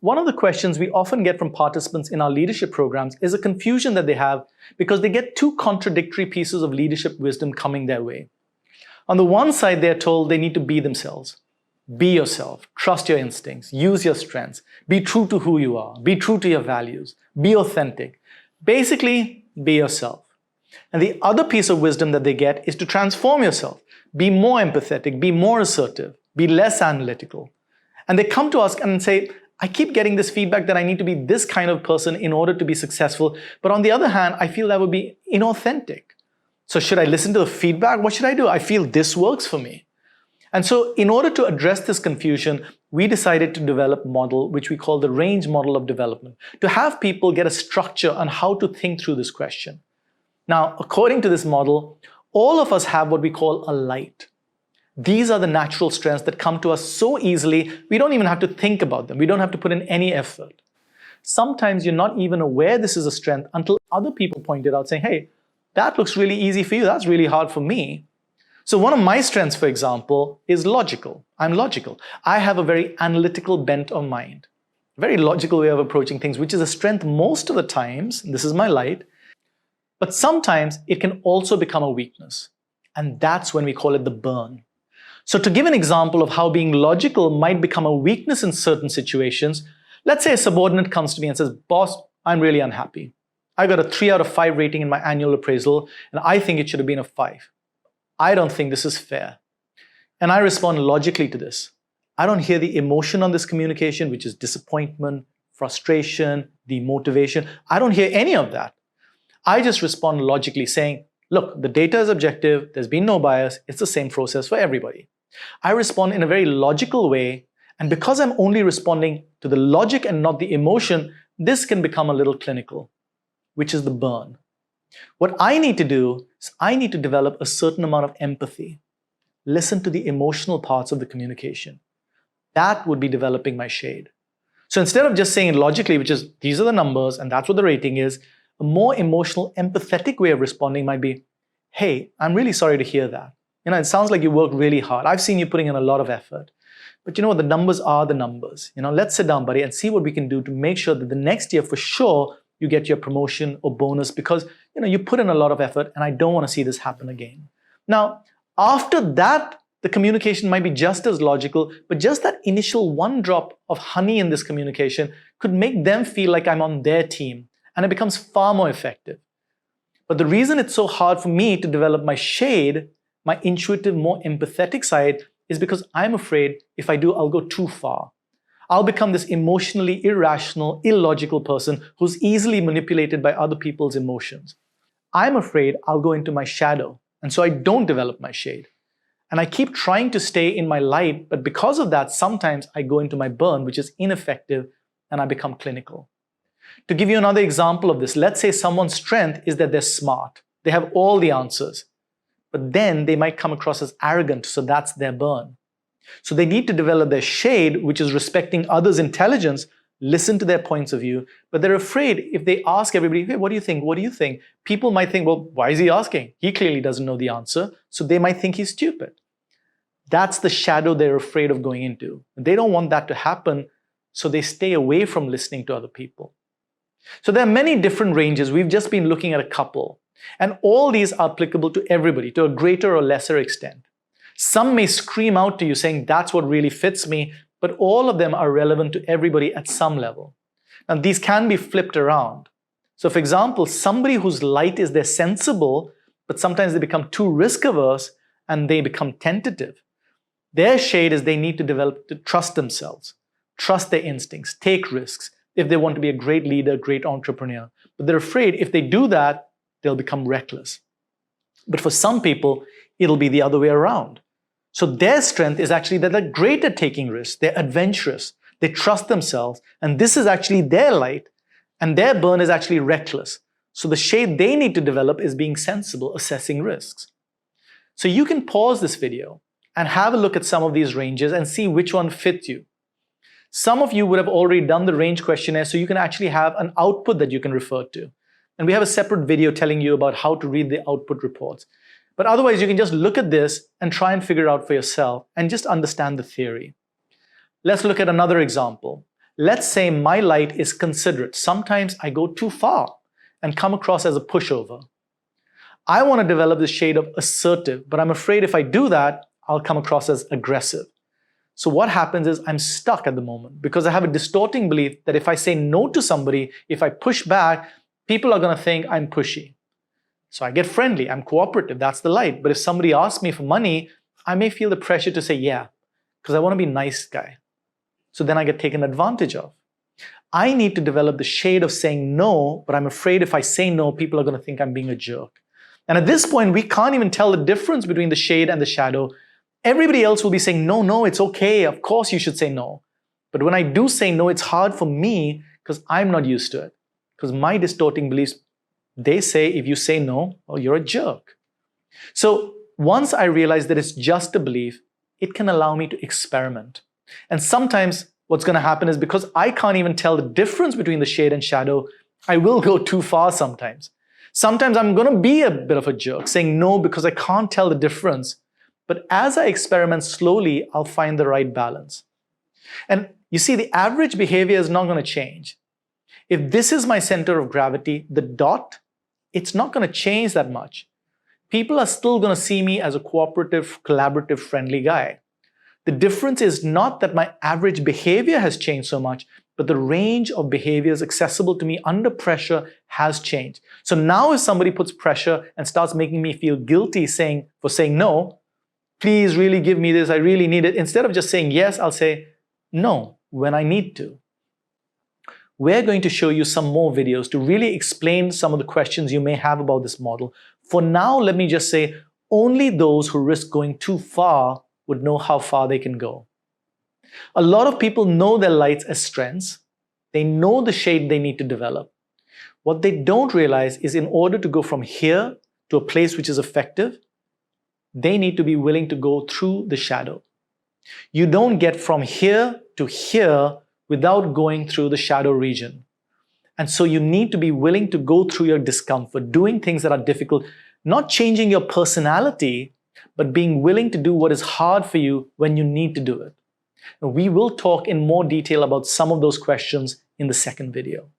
One of the questions we often get from participants in our leadership programs is a confusion that they have because they get two contradictory pieces of leadership wisdom coming their way. On the one side, they're told they need to be themselves. Be yourself, trust your instincts, use your strengths, be true to who you are, be true to your values, be authentic. Basically, be yourself. And the other piece of wisdom that they get is to transform yourself, be more empathetic, be more assertive, be less analytical. And they come to us and say, I keep getting this feedback that I need to be this kind of person in order to be successful. But on the other hand, I feel that would be inauthentic. So should I listen to the feedback? What should I do? I feel this works for me. And so in order to address this confusion, we decided to develop a model which we call the range model of development, to have people get a structure on how to think through this question. Now, according to this model, all of us have what we call a light. These are the natural strengths that come to us so easily, we don't even have to think about them. We don't have to put in any effort. Sometimes you're not even aware this is a strength until other people point it out saying, hey, that looks really easy for you. That's really hard for me. So one of my strengths, for example, is logical. I'm logical. I have a very analytical bent of mind, a very logical way of approaching things, which is a strength most of the times. This is my light. But sometimes it can also become a weakness. And that's when we call it the burn. So to give an example of how being logical might become a weakness in certain situations, let's say a subordinate comes to me and says, boss, I'm really unhappy. I got a 3 out of 5 rating in my annual appraisal, and I think it should have been a 5. I don't think this is fair. And I respond logically to this. I don't hear the emotion on this communication, which is disappointment, frustration, demotivation. I don't hear any of that. I just respond logically saying, look, the data is objective, there's been no bias, it's the same process for everybody. I respond in a very logical way, and because I'm only responding to the logic and not the emotion, this can become a little clinical, which is the burn. What I need to do is I need to develop a certain amount of empathy. Listen to the emotional parts of the communication. That would be developing my shade. So instead of just saying it logically, which is these are the numbers and that's what the rating is, a more emotional, empathetic way of responding might be, hey, I'm really sorry to hear that. It sounds like you worked really hard. I've seen you putting in a lot of effort. But you know what? The numbers are the numbers. Let's sit down, buddy, and see what we can do to make sure that the next year for sure you get your promotion or bonus because you put in a lot of effort and I don't want to see this happen again. Now, after that, the communication might be just as logical, but just that initial one drop of honey in this communication could make them feel like I'm on their team, and it becomes far more effective. But the reason it's so hard for me to develop my shade, my intuitive, more empathetic side, is because I'm afraid if I do, I'll go too far. I'll become this emotionally irrational, illogical person who's easily manipulated by other people's emotions. I'm afraid I'll go into my shadow, and so I don't develop my shade. And I keep trying to stay in my light, but because of that, sometimes I go into my burn, which is ineffective, and I become clinical. To give you another example of this, let's say someone's strength is that they're smart. They have all the answers. But then they might come across as arrogant, so that's their burn. So they need to develop their shade, which is respecting others' intelligence, listen to their points of view, but they're afraid if they ask everybody, hey, what do you think? What do you think? People might think, well, why is he asking? He clearly doesn't know the answer, so they might think he's stupid. That's the shadow they're afraid of going into. They don't want that to happen, so they stay away from listening to other people. So there are many different ranges. We've just been looking at a couple. And all these are applicable to everybody to a greater or lesser extent. Some may scream out to you saying, that's what really fits me, but all of them are relevant to everybody at some level. Now, these can be flipped around. So for example, somebody whose light is they're sensible, but sometimes they become too risk averse and they become tentative. Their shade is they need to develop to trust themselves, trust their instincts, take risks if they want to be a great leader, great entrepreneur. But they're afraid if they do that, they'll become reckless. But for some people, it'll be the other way around. So their strength is actually that they're great at taking risks, they're adventurous, they trust themselves, and this is actually their light, and their burn is actually reckless. So the shade they need to develop is being sensible, assessing risks. So you can pause this video and have a look at some of these ranges and see which one fits you. Some of you would have already done the range questionnaire, so you can actually have an output that you can refer to. And we have a separate video telling you about how to read the output reports. But otherwise, you can just look at this and try and figure it out for yourself and just understand the theory. Let's look at another example. Let's say my light is considerate. Sometimes I go too far and come across as a pushover. I want to develop the shade of assertive, but I'm afraid if I do that, I'll come across as aggressive. So what happens is I'm stuck at the moment because I have a distorting belief that if I say no to somebody, if I push back, people are going to think I'm pushy. So I get friendly, I'm cooperative, that's the light. But if somebody asks me for money, I may feel the pressure to say yeah, because I want to be a nice guy. So then I get taken advantage of. I need to develop the shade of saying no, but I'm afraid if I say no, people are going to think I'm being a jerk. And at this point, we can't even tell the difference between the shade and the shadow. Everybody else will be saying, no, no, it's okay. Of course you should say no. But when I do say no, it's hard for me because I'm not used to it. Because my distorting beliefs, they say if you say no, well, you're a jerk. So once I realize that it's just a belief, it can allow me to experiment. And sometimes what's going to happen is because I can't even tell the difference between the shade and shadow, I will go too far sometimes. Sometimes I'm going to be a bit of a jerk, saying no because I can't tell the difference. But as I experiment slowly, I'll find the right balance. And you see, the average behavior is not going to change. If this is my center of gravity, the dot, it's not going to change that much. People are still going to see me as a cooperative, collaborative, friendly guy. The difference is not that my average behavior has changed so much, but the range of behaviors accessible to me under pressure has changed. So now if somebody puts pressure and starts making me feel guilty for saying no, please really give me this, I really need it. Instead of just saying yes, I'll say no when I need to. We're going to show you some more videos to really explain some of the questions you may have about this model. For now, let me just say, only those who risk going too far would know how far they can go. A lot of people know their lights as strengths. They know the shade they need to develop. What they don't realize is in order to go from here to a place which is effective, they need to be willing to go through the shadow. You don't get from here to here without going through the shadow region. And so you need to be willing to go through your discomfort, doing things that are difficult, not changing your personality, but being willing to do what is hard for you when you need to do it. And we will talk in more detail about some of those questions in the second video.